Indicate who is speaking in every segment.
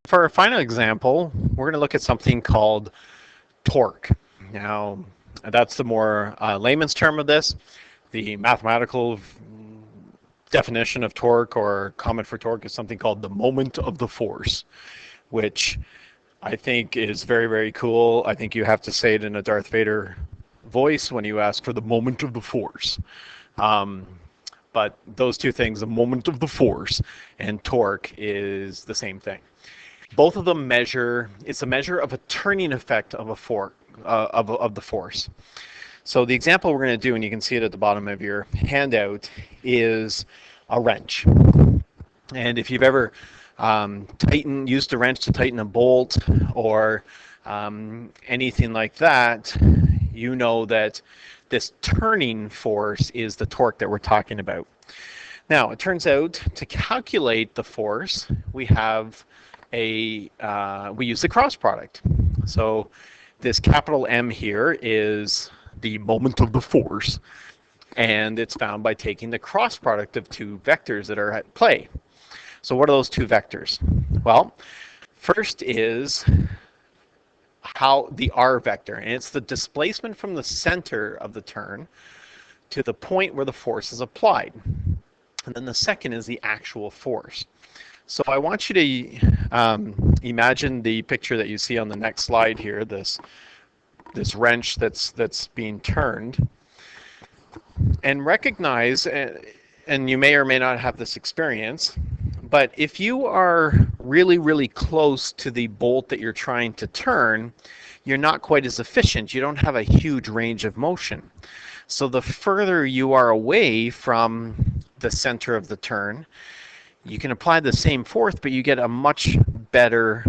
Speaker 1: For our final example, we're going to look at something called torque. Now, that's the more layman's term of this. The mathematical definition of torque or common for torque is something called the moment of the force, which I think is very, very cool. I think you have to say it in a Darth Vader voice when you ask for the moment of the force. But those two things, the moment of the force and torque, is the same thing. Both of them measure, it's a measure of a turning effect of a force, of the force. So the example we're going to do, and you can see it at the bottom of your handout, is a wrench. And if you've ever used a wrench to tighten a bolt or anything like that, you know that this turning force is the torque that we're talking about. Now, it turns out to calculate the force, we use the cross product. So this capital M here is the moment of the force, and it's found by taking the cross product of two vectors that are at play. So what are those two vectors? Well, first is the R vector, and it's the displacement from the center of the turn to the point where the force is applied. And then the second is the actual force. So I want you to imagine the picture that you see on the next slide here, this wrench that's being turned, and recognize, and you may or may not have this experience, but if you are really, really close to the bolt that you're trying to turn, you're not quite as efficient. You don't have a huge range of motion. So the further you are away from the center of the turn, you can apply the same force, but you get a much better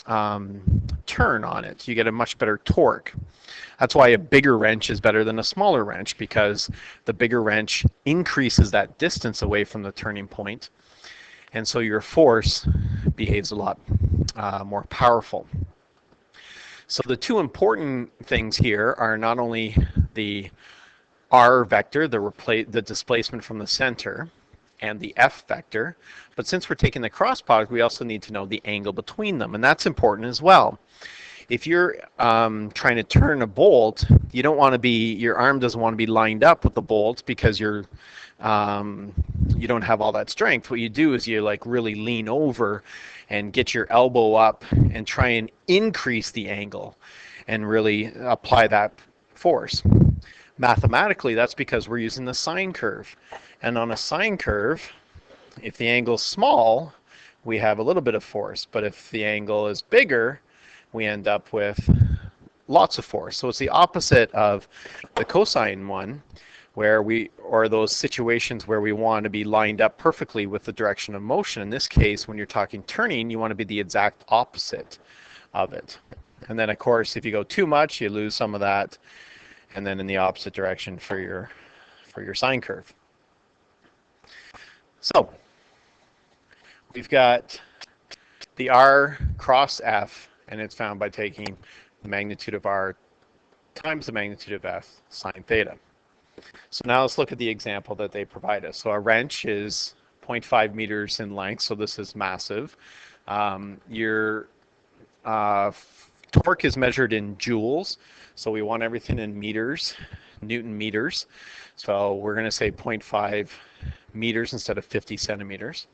Speaker 1: turn on it. You get a much better torque. That's why a bigger wrench is better than a smaller wrench, because the bigger wrench increases that distance away from the turning point, and so your force behaves a lot more powerful. So the two important things here are not only the R vector, the displacement from the center, and the F vector, but since we're taking the cross product, we also need to know the angle between them, and that's important as well. If you're trying to turn a bolt, your arm doesn't want to be lined up with the bolt because you don't have all that strength. What you do is you really lean over and get your elbow up and try and increase the angle and really apply that force. Mathematically, that's because we're using the sine curve. And on a sine curve, if the angle is small, we have a little bit of force. But if the angle is bigger, we end up with lots of force. So it's the opposite of the cosine one, or those situations where we want to be lined up perfectly with the direction of motion. In this case, when you're talking turning, you want to be the exact opposite of it. And then, of course, if you go too much, you lose some of that, and then in the opposite direction for your sine curve. So we've got the R cross F, and it's found by taking the magnitude of R times the magnitude of F sine theta. So now let's look at the example that they provide us. So a wrench is 0.5 meters in length, so this is massive. Your torque is measured in joules, so we want everything in meters, Newton meters. So we're going to say 0.5 meters instead of 50 centimeters.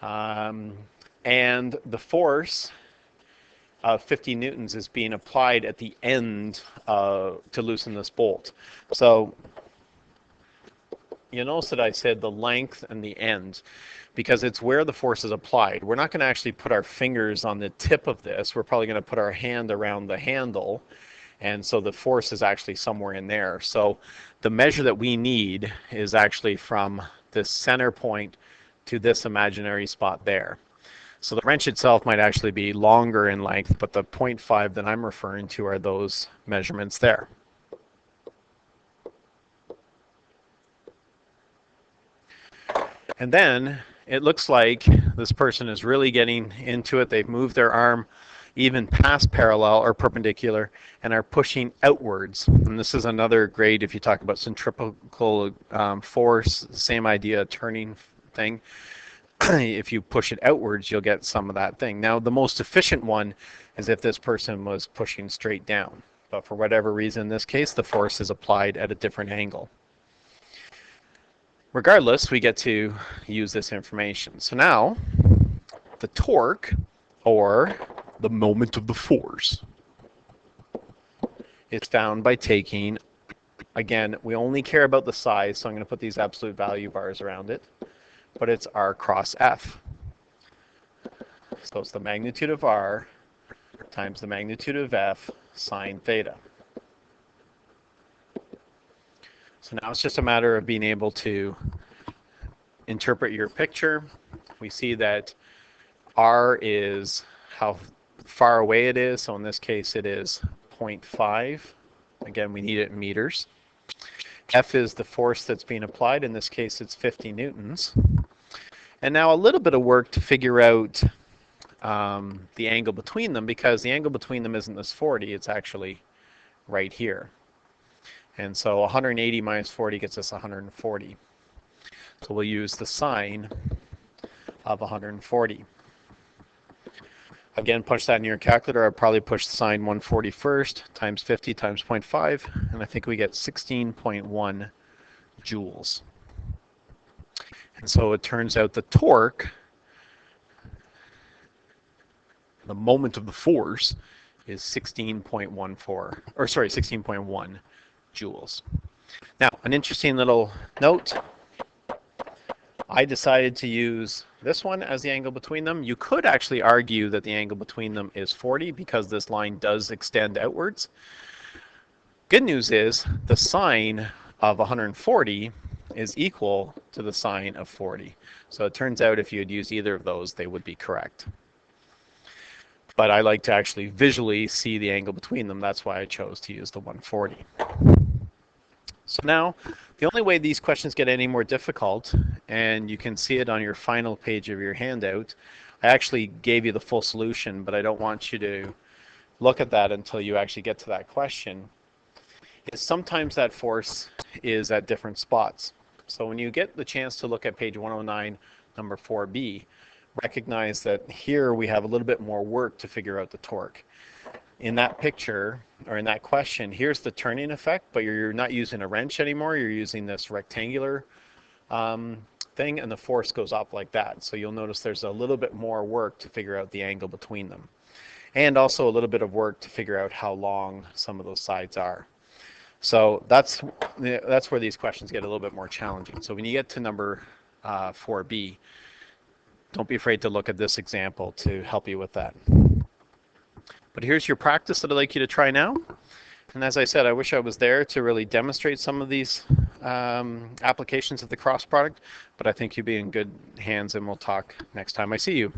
Speaker 1: And the force of 50 newtons is being applied at the end to loosen this bolt. So you notice that I said the length and the end, because it's where the force is applied. We're not going to actually put our fingers on the tip of this. We're probably going to put our hand around the handle, and so the force is actually somewhere in there. So the measure that we need is actually from this center point to this imaginary spot there. So the wrench itself might actually be longer in length, but the 0.5 that I'm referring to are those measurements there. And then it looks like this person is really getting into it. They've moved their arm even past parallel or perpendicular and are pushing outwards. And this is another great, if you talk about centrifugal force, same idea, turning thing. if you push it outwards, you'll get some of that thing. Now, the most efficient one is if this person was pushing straight down. But for whatever reason, in this case, the force is applied at a different angle. Regardless, we get to use this information. So now, the torque, or the moment of the force, is found by taking, again, we only care about the size, so I'm going to put these absolute value bars around it, but it's R cross F. So it's the magnitude of R times the magnitude of F sine theta. So now it's just a matter of being able to interpret your picture. We see that R is how far away it is. So in this case, it is 0.5. Again, we need it in meters. F is the force that's being applied. In this case, it's 50 newtons. And now a little bit of work to figure out the angle between them, because the angle between them isn't this 40, it's actually right here. And so 180 minus 40 gets us 140. So we'll use the sine of 140. Again, punch that in your calculator. I'd probably push the sine 140 first, times 50 times 0.5, and I think we get 16.1 joules. And so it turns out the torque, the moment of the force, is 16.1 joules. Now, an interesting little note. I decided to use this one as the angle between them. You could actually argue that the angle between them is 40 because this line does extend outwards. Good news is the sine of 140 is equal to the sine of 40. So it turns out if you had used either of those, they would be correct. But I like to actually visually see the angle between them. That's why I chose to use the 140. So now, the only way these questions get any more difficult, and you can see it on your final page of your handout, I actually gave you the full solution, but I don't want you to look at that until you actually get to that question, is sometimes that force is at different spots. So when you get the chance to look at page 109, number 4b, recognize that here we have a little bit more work to figure out the torque. In that picture, or in that question, here's the turning effect, but you're not using a wrench anymore, you're using this rectangular thing, and the force goes up like that. So you'll notice there's a little bit more work to figure out the angle between them. And also a little bit of work to figure out how long some of those sides are. So that's where these questions get a little bit more challenging. So when you get to number 4b, don't be afraid to look at this example to help you with that. But here's your practice that I'd like you to try now. And as I said, I wish I was there to really demonstrate some of these applications of the cross product, but I think you'll be in good hands, and we'll talk next time I see you.